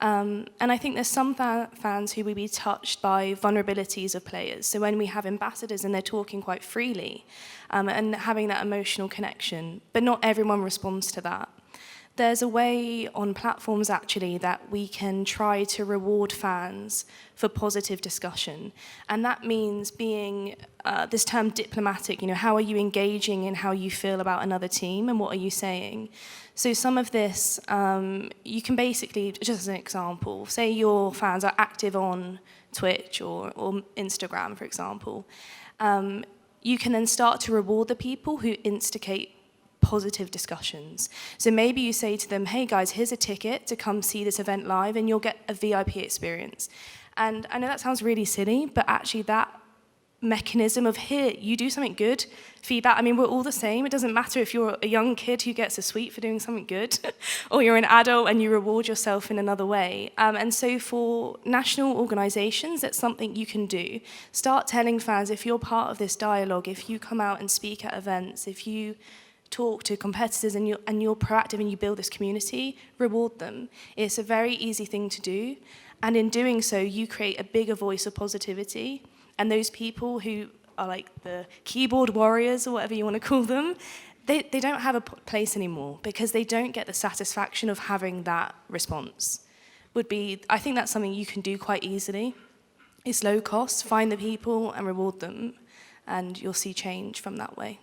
And I think there's some fans who will be touched by vulnerabilities of players. So when we have ambassadors and they're talking quite freely and having that emotional connection, but not everyone responds to that. There's a way on platforms actually that we can try to reward fans for positive discussion. And that means being, this term diplomatic, how are you engaging in how you feel about another team and what are you saying? So some of this, you can basically, just as an example, say your fans are active on Twitch or Instagram, for example. You can then start to reward the people who instigate positive discussions. So maybe you say to them, hey guys, here's a ticket to come see this event live and you'll get a VIP experience. And I know that sounds really silly, but actually that mechanism of here, you do something good, feedback, I mean, we're all the same. It doesn't matter if you're a young kid who gets a sweet for doing something good, or you're an adult and you reward yourself in another way. And so for national organizations, that's something you can do. Start telling fans, if you're part of this dialogue, if you come out and speak at events, if you talk to competitors and you're proactive and you build this community, reward them. It's a very easy thing to do. And in doing so, you create a bigger voice of positivity. And those people who are like the keyboard warriors or whatever you want to call them, they don't have a place anymore because they don't get the satisfaction of having that response. I think that's something you can do quite easily. It's low cost, find the people and reward them, and you'll see change from that way.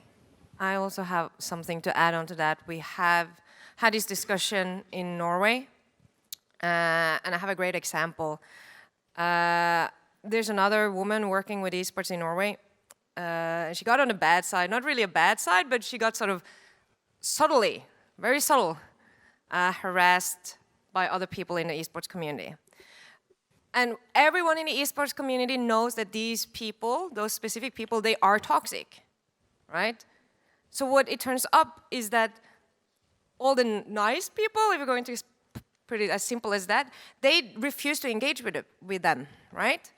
I also have something to add on to that. We have had this discussion in Norway, and I have a great example. There's another woman working with esports in Norway. She got on the bad side, not really a bad side, but she got sort of subtly, very subtle, harassed by other people in the esports community. And everyone in the esports community knows that these people, those specific people, they are toxic, right? So what it turns up is that all the nice people, if we're going to put it as simple as that, they refuse to engage with them, right?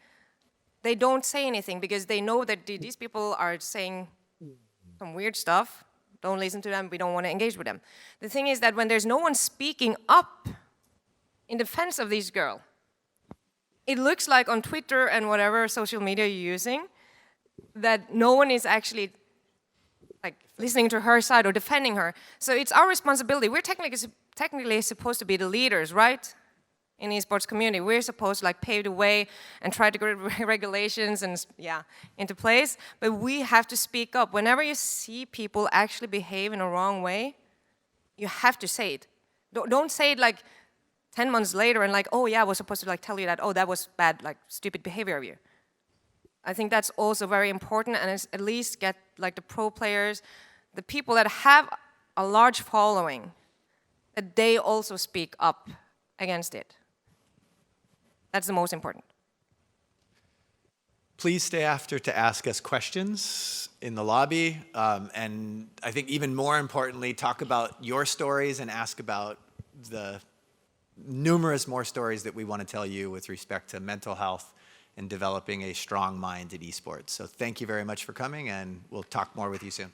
They don't say anything because they know that these people are saying some weird stuff. Don't listen to them, we don't want to engage with them. The thing is that when there's no one speaking up in defense of this girl, it looks like on Twitter and whatever social media you're using, that no one is actually like listening to her side or defending her. So it's our responsibility. We're technically supposed to be the leaders, right? In the esports community, we're supposed to like pave the way and try to get regulations and into place. But we have to speak up. Whenever you see people actually behave in a wrong way, you have to say it. Don't say it like 10 months later and like, oh yeah, I was supposed to like tell you that, oh, that was bad, like stupid behavior of you. I think that's also very important, and at least get like the pro players, the people that have a large following, that they also speak up against it. That's the most important. Please stay after to ask us questions in the lobby, and I think even more importantly, talk about your stories and ask about the numerous more stories that we want to tell you with respect to mental health and developing a strong mind in esports. So thank you very much for coming, and we'll talk more with you soon.